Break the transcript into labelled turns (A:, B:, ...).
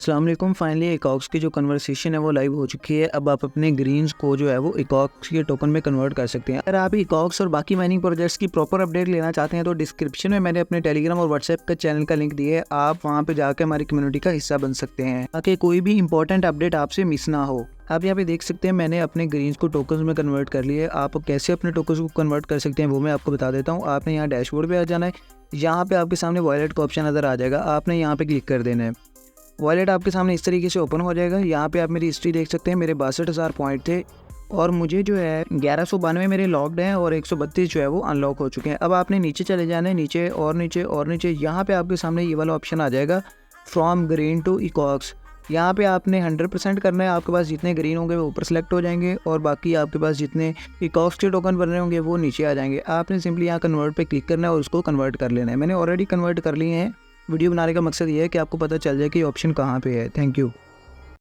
A: अस्सलाम वालेकुम। Finally ECOX की जो कन्वर्सेशन है वो लाइव हो चुकी है। अब आप अपने ग्रीन्स को जो है वो ECOX के टोकन में कन्वर्ट कर सकते हैं। अगर आप ECOX और बाकी माइनिंग प्रोजेक्ट्स की प्रॉपर अपडेट लेना चाहते हैं तो डिस्क्रिप्शन में मैंने अपने टेलीग्राम और व्हाट्सएप का चैनल का लिंक दिया है। आप वहाँ पे जाकर हमारी कम्युनिटी का हिस्सा बन सकते हैं ताकि कोई भी इंपॉर्टेंट अपडेट आपसे मिस ना हो। आप यहाँ पे देख सकते हैं मैंने अपने ग्रीन्स को टोकन्स में कन्वर्ट कर लिया है। आप कैसे अपने टोकन्स को कन्वर्ट कर सकते हैं वो मैं आपको बता देता हूँ। आपने यहाँ डैशबोर्ड पे आ जाना है। यहाँ पे आपके सामने वॉलेट का ऑप्शन नज़र आ जाएगा। आपने यहाँ पे क्लिक कर देना है। वॉलेट आपके सामने इस तरीके से ओपन हो जाएगा। यहाँ पे आप मेरी हिस्ट्री देख सकते हैं। मेरे 62,000 पॉइंट थे और मुझे जो है 1192 मेरे लॉक्ड हैं और 132 जो है वो अनलॉक हो चुके हैं। अब आपने नीचे चले जाना है, नीचे और नीचे और नीचे। यहाँ पे आपके सामने ये वाला ऑप्शन आ जाएगा, फ्रॉम ग्रीन टू ECOX। यहाँ पे आपने 100% करना है। आपके पास जितने ग्रीन होंगे वो ऊपर सेलेक्ट हो जाएंगे और बाकी आपके पास जितने ECOX के टोकन बन रहे होंगे वो नीचे आ जाएंगे। आपने सिंपली यहाँ कन्वर्ट पे क्लिक करना है और उसको कन्वर्ट कर लेना है। मैंने ऑलरेडी कन्वर्ट कर लिए हैं। वीडियो बनाने का मकसद ये है कि आपको पता चल जाए कि ऑप्शन कहाँ पे है। Thank you.